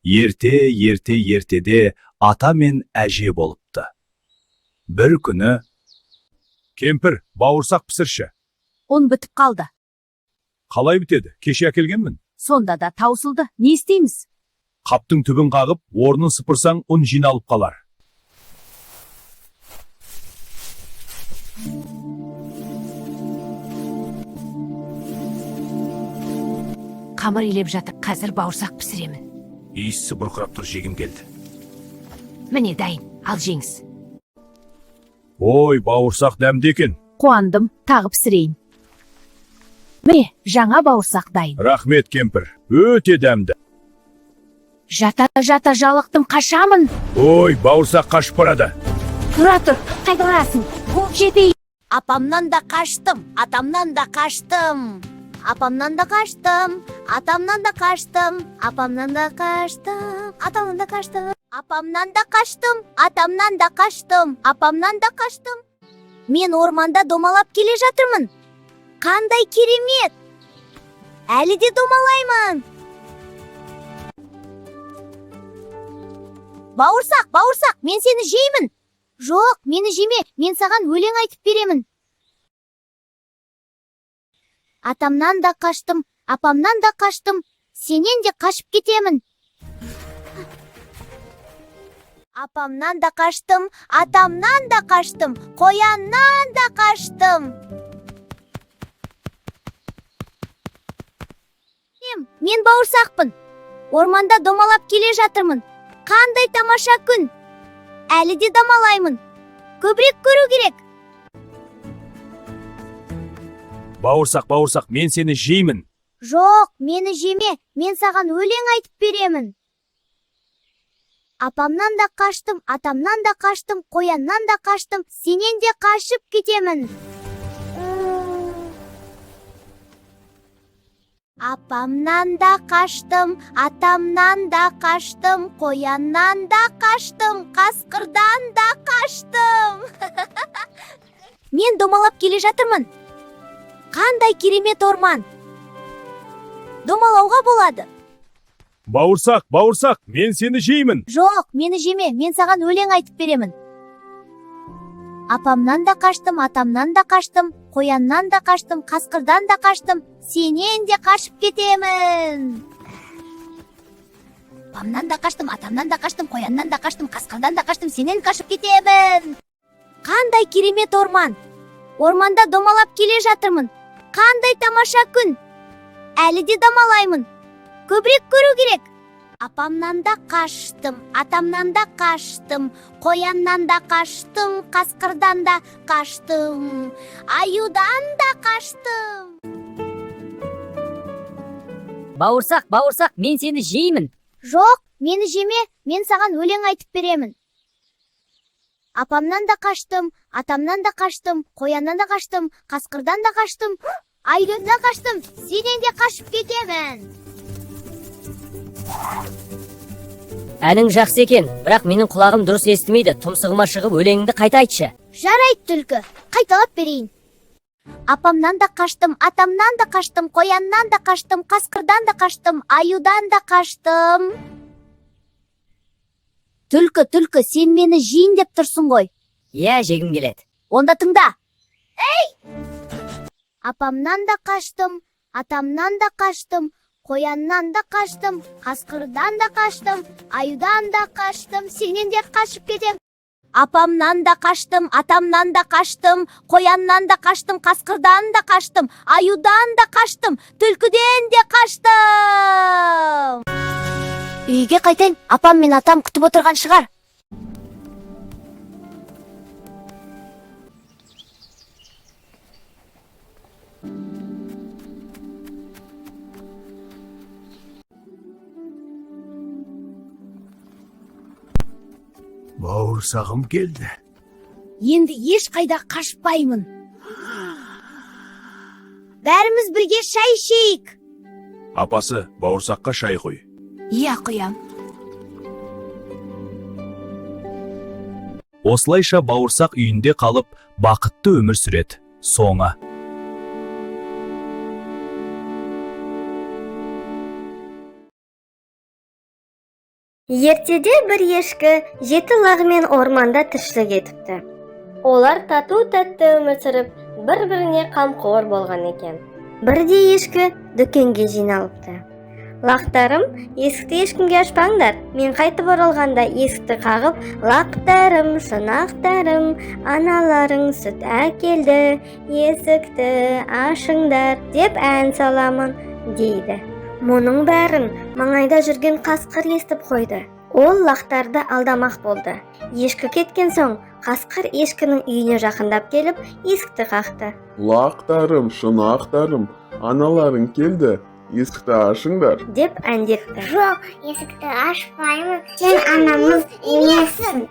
ертеде ата мен әже болыпты. Бір күні: кемпір, бауырсақ пісірші. Он бітіп қалды. Қалай бітеді? Кеше әкелгенмін. Сонда да таусылды. Не істейміз? Қаптың түбін қағып, орнын сыпырсаң, ұн жиналып қалар. Қамыр илеп жатыр, қазір бауырсақ пісіремін. Иісі бұрқырап тұр, жегім келді. Міне дайын, ал жеңіз. Ой, бауырсақ дәмді екен. Қуандым, тағы пісірейін. Міне, жаңа бауырсақ дайын. Рахмет, кемпір, өте дәмді. Жата жалықтым, қашамын. Ой, бауырсақ қашып барады. Тұра тұр, қайда барасың? Қуып жетейін. Апамнан да қаштым, атамнан да қаштым. Апамнан да қаштым, атамнан да қаштым. Апамнан да қаштым, атамнан да қаштым. Апамнан да қаштым, атамнан да қаштым. Апамнан да қаштым. Мен орманда домалап келе жатырмын. Қандай керемет! Әлі де домалаймын. Бауырсақ, мен сені жеймін. Жоқ, мені жеме, мен саған өлең айтып беремін. Атамнан да қаштым, апамнан да қаштым, сенен де қашып кетемін. Апамнан да қаштым, атамнан да қаштым, қояннан да қаштым. Мен бауырсақпын. Орманда домалап келе жатырмын. Қандай тамаша күн. Әлі де домалаймын. Көбірек көру керек. Бауырсақ, мен сені жеймін. Жоқ, мені жеме, мен саған өлең айтып беремін. Апамнан да қаштым, атамнан да қаштым, қояннан да қаштым, сенен де қашып кетемін. Апамнан да қаштым, атамнан да қаштым, қояннан да қаштым, қасқырдан да қаштым. Мен домалап келе жатырмын. Қандай керемет орман. Домалауға болады. Бауырсақ, мен сені жеймін. Жоқ, мені жеме, мен саған өлең айтып беремін. Апамнан да қаштым, атамнан да қаштым, қояннан да қаштым, қасқырдан да қаштым, сенен де қашып кетемін. Апамнан да қаштым, атамнан да қаштым, қояннан да қаштым, қасқырдан да қаштым, сенен қашып кетемін. Қандай керемет орман. Орманда домалап келе жатырмын. Қандай тамаша күн. Әлі де домалаймын. Көбірек көру керек. Апамнан да қаштым, атамнан да қаштым, қояннан да қаштым, қасқырдан да қаштым, аюдан да қаштым. Бауырсақ, мен сені жеймін. Жоқ, мені жеме, мен саған өлең айтып беремін. Апамнан да қаштым, атамнан да қаштым, қояннан да қаштым, қасқырдан да қаштым, аюдан да қаштым, сенен де қашып кетемін. Әнің жақсы екен, бірақ менің құлағым дұрыс естімейді. Тұмсығыма шығып өлеңіңді қайта айтшы. Жарайды, түлкі, қайталап берейін. Апамнан да қаштым, атамнан да қаштым, қояннан да қаштым, қасқырдан да қаштым, аюдан да қаштым. Түлкі, сен мені жейін деп тұрсың ғой. Иә, жегім келеді. Онда тыңда. Апамнан да қаштым, атамнан да қаштым, қояннан да қаштым, қасқырдан да қаштым, аюдан да қаштым, сенен де қашып кетем. Апамнан да қаштым, атамнан да қаштым, қояннан да қаштым, қасқырдан да қаштым, аюдан да қаштым, түлкіден де қаштым. Үйге қайтайын, апам мен атам күтіп отырған шығар. Бауырсағым келді. Енді ешқайда қашпаймын. Бәріміз бірге шай ішейік. Апасы, бауырсаққа шай қой. Иә, құям. Осылайша бауырсақ үйінде қалып, бақытты өмір сүреді. Соңы. Ертеде бір ешкі 7 лағымен орманда тіршілік етіпті. Олар тату-тәтті өмір сүріп, бір-біріне қамқор болған екен. Бірде ешкі дүкенге жиналыпты. Лақтарым, есікті ешкімге ашпаңдар. Мен қайтып оралғанда есікті қағып, лақтарым, шынақтарым, аналарың сүт әкелді, есікті ашыңдар деп ән саламын, дейді. Мұның бәрін маңайда жүрген қасқыр естіп қойды. Ол лақтарды алдамақ болды. Ешкі кеткен соң, қасқыр ешкінің үйіне жақындап келіп, есікті қақты. Лақтарым, шынақтарым, аналарың келді, есікті ашыңдар деп әндетті. Жоқ, есікті ашпаймын, сен анамыз емессің.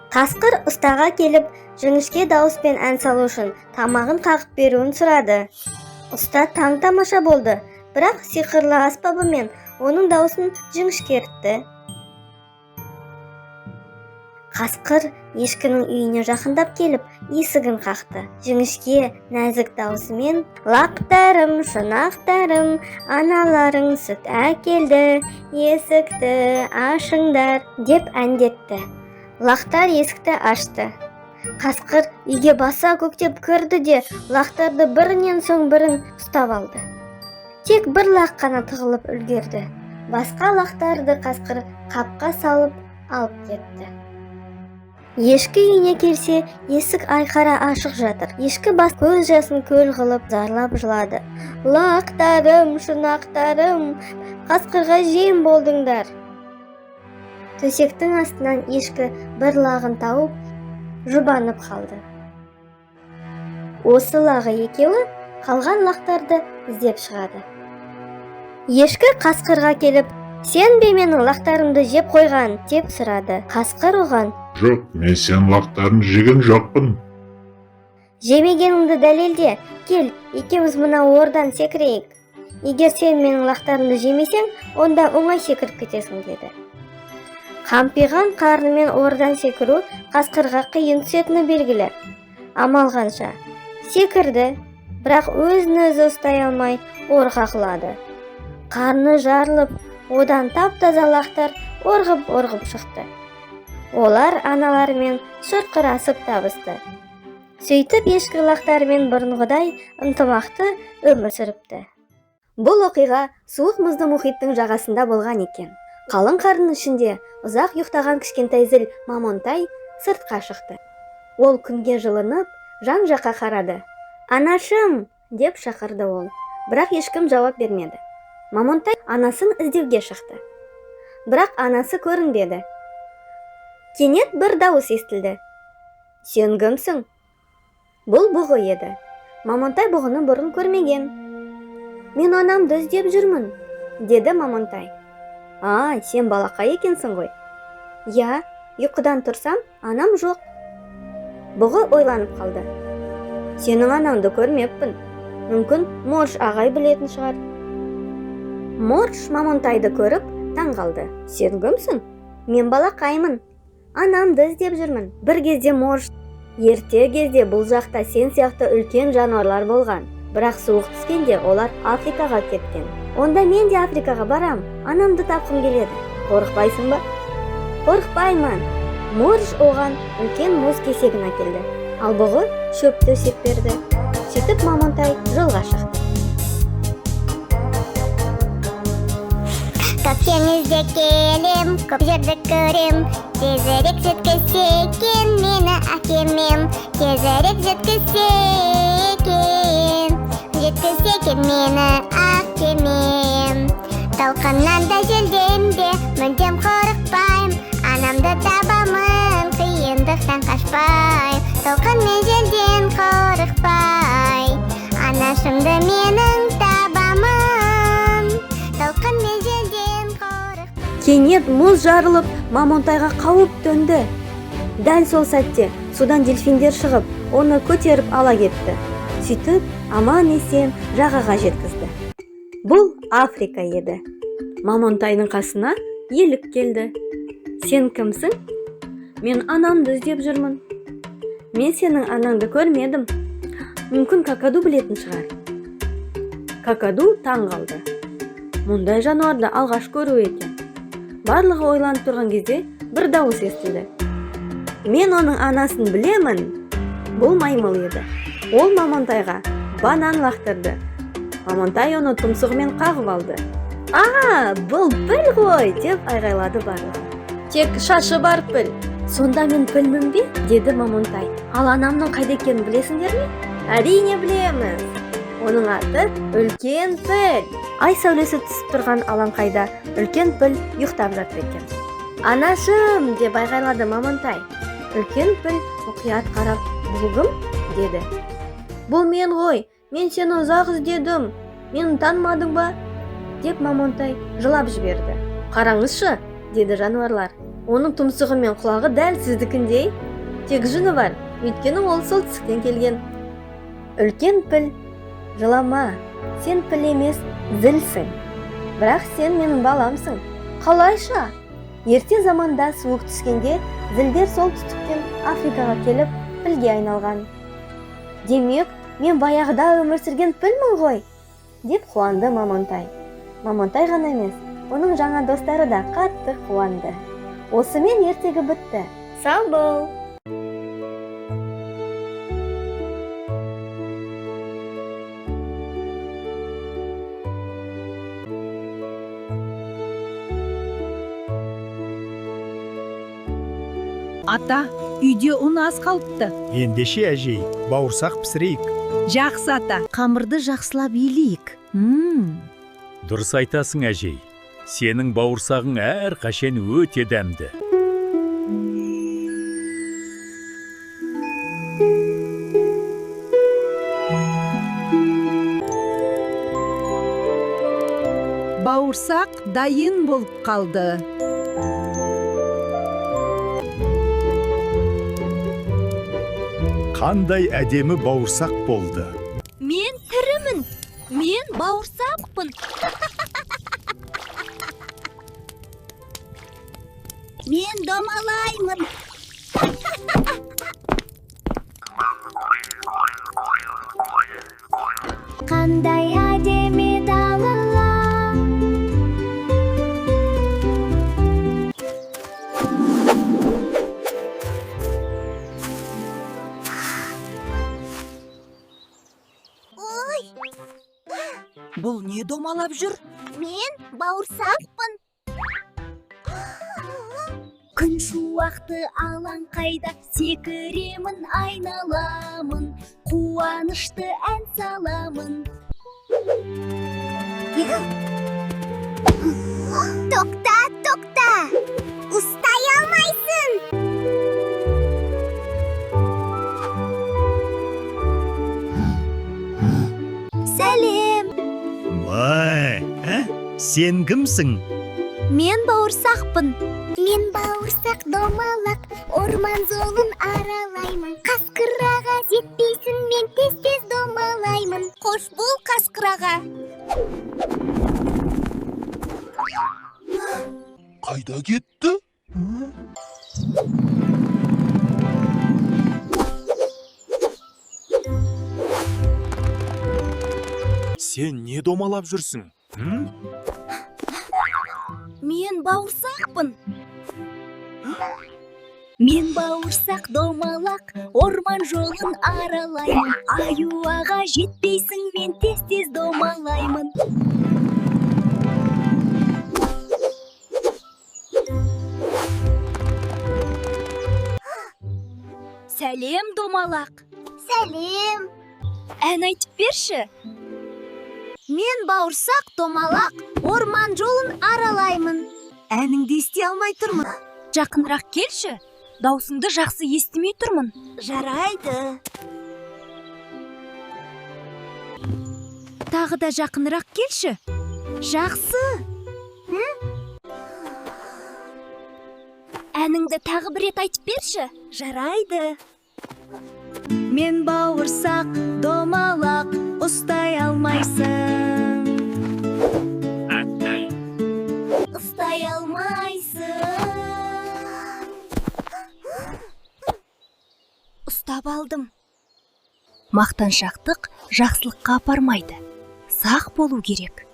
Қасқыр ұстаға келіп, жіңішке дауыспен ән салу үшін тамағын қағып беруін сұрады. Ұста таң тамаша болды, бірақ сиқырлы аспабымен оның дауысын жіңішкертті. Қасқыр ешкінің үйіне жақындап келіп, есігін қақты. Жіңішке, нәзік даусымен «Лақтарым, шынақтарым, аналарың сүт әкелді, есікті ашыңдар» деп әндетті. Лақтар есікті ашты. Қасқыр үйге баса көктеп кірді де, лақтарды бірінен соң бірін ұстап алды. Тек бір лақ қана тығылып үлгерді. Басқа лақтарды қасқыр қапқа салып алып кетті. Ешкі үйіне келсе, есік айқара ашық жатыр. Ешкі бас көз жасын көл қылып зарлап жылады. «Лақтарым, шынақтарым, қасқырға жем болдыңдар». Төсектің астынан ешкі бір лағын тауып, жұбанып қалды. Осы лағы екеуі қалған лақтарды іздеп шығады. Ешкі қасқырға келіп, «Сен бе менің лақтарымды жеп қойған?» деп сұрады. Қасқыр оған, «Жоқ, мен сен лақтарын жеген жоқпын». «Жемегеніңді дәлелде, кел, екеуміз мына ордан секірейік. Егер сен менің лақтарымды жемесең, онда оңай секіріп кетесің» деді. Қампиған қарнымен ордан секіру қасқырға қиын түсетіні белгілі. Амал қанша секірді, бірақ өзін-өзі ұстай алмай орға құлады. Қарны жарылып, одан тап-таза лақтар орғып шықты. Олар аналарымен шұрқырасып табысты. Сөйтіп ешкі лақтарымен бұрынғыдай ынтымақты өмір сүріпті. Бұл оқиға суық мұзды мұхиттың жағасында болған екен. Қалың қардың ішінде ұзақ ұйықтаған кішкентай зіл Мамонтай сыртқа шықты. Ол күнге жылынып, жан-жаққа қарады. «Анашым!» деп шақырды ол, бірақ ешкім жауап бермеді. Мамонтай анасын іздеуге шықты. Бірақ анасы көрінбеді. Кенет бір дауыс естілді. «Сен кімсің?» Бұл бұғы еді. Мамонтай бұғыны бұрын көрмеген. «Мен анамды іздеп жүрмін», деді Мамонтай. Сен балақай екенсің ғой. Я, ұйқыдан тұрсам, анам жоқ. Бұғы ойланып қалды. Сенің анаңды көрмеппін. Мүмкін Морж ағай білетін шығар. Морж Мамонтайды көріп, таң қалды. Сен кімсің? Мен балақаймын. Анамды іздеп жүрмін. Bir кезде Морж, ерте кезде бұл жақта сен сияқты үлкен жануарлар болған. Бірақ суық түскенде олар Африкаға кеткен. Онда мен де Африкаға барам, анамды тапқым келеді. Қорықпайсың ба? Қорықпаймын. Морж оған үлкен мұз кесегін әкелді. Ал бұғы шөп төсеп берді. Сөйтіп Мамонтай жолға шықты. Көп теңізде келем, көп жерді көрем, тезірек жеткізсе екен мені әкемем, тезірек жеткізсе екен мені әкемем. Толқыннан да желден де мүлдем қорықпайым, анамды табамын, қиындықтан қашпайым. Толқын мен желден қорықпай, анашымды менің табамын. Толқын мен желден қорықпай. Кенет мұз жарылып, Мамонтайға қауіп төнді. Дәл сол сәтте судан дельфиндер шығып, оны көтеріп ала кетті. Сөйтіп, аман-есен жағаға жеткізді. Бұл Африка еді. Мамонтайдың қасына елік келді. Сен кімсің? Мен анамды іздеп жүрмін. Мен сенің анаңды көрмедім. Мүмкін Какаду білетін шығар. Какаду таң қалды. мындай жануарды алғаш көрүү экен. Барлығы ойланып турган кезде бир дауыс естилди. Мен оның анасын білемін. Бұл маймыл еді. Ол Мамонтайға банан лақтырды. Мамонтай оны тұмсығымен қағып алды. Бұл піл ғой, деп айғайлады барлығы. Тек шашы бар піл. Сонда мен пілмін бе? Деді Мамонтай. Ал анамның қайда екенін білесіңдер ме? Әрине білеміз. Оның аты үлкен піл. Ай сәулесі түсіп тұрған алаңқайда үлкен піл ұйықтап жатыр екен. Анашым, деп айғайлады Мамонтай. Үлкен піл мұқият қарап, бұл кім? Деді. Бұл мен ғой, мен сені ұзақ іздедім. Мені танымадың ба? Деп Мамонтай жылап жіберді. Қараңызшы, деді жануарлар. Оның тұмсығы мен құлағы дәл сіздікіндей. Тек жүні бар, өйткені ол солтүстіктен келген. Үлкен піл, жылама, сен піл емес, зілсің. Бірақ сен менің баламсың. Қалайша? Ерте заманда суық түскенде зілдер солтүстіктен Африкаға келіп пілге айналған. Демек, мен баяғыда өмір сүрген пілмін ғой, деп қуанды Мамонтай. Мамонтай ғана емес, оның жаңа достары да қатты қуанды. Осымен ертегі бітті. Сау бол! Ата, үйде ұн аз қалыпты. Ендеше әжей, бауырсақ пісірейік. Жақсы ата, қамырды жақсылап илейік. Дұрыс айтасың әжей. Сенің бауырсағың әр қашан өте дәмді. Бауырсақ дайын болып қалды. Қандай әдемі бауырсақ болды. Мен тірімін. Мен бауырсақпын. Мен домалаймын. Қандай әдемі далалар. Бұл не домалап жүр? Мен бауырсақпын. Күн шуақты алаңқайда секіремін, айналамын, қуанышты ән саламын. Тоқта, ұстай алмайсың. Сәлем. Сен кімсің? Мен бауырсақпын. Мен бауырсақ домалақ, орман жолын аралаймын. Қасқыраға жетпейсің, мен тез-тез домалаймын. Қош бол қасқыраға. Қайда кетті? Сен не домалап жүрсің? Мен бауырсақпын. Мен бауырсақ домалақ, орман жолын аралаймын. Аюаға жетпейсің, мен тез-тез домалаймын. Сәлем, домалақ. Сәлем. Ән айтып берші. Мен бауырсақ домалақ, орман жолын аралаймын. Әніңді ести алмай тұрмын. Жақынырақ келші. Даусыңды жақсы естімей тұрмын. Жарайды. Тағы да жақынырақ келші. Жақсы. Әніңді тағы бір рет айтып берші. Жарайды. Мен бауырсақ домалақ, ұстай алмайсың. Ұстай алмайсың. Ұстап алдым. Мақтаншақтық жақсылыққа апармайды. Сақ болу керек.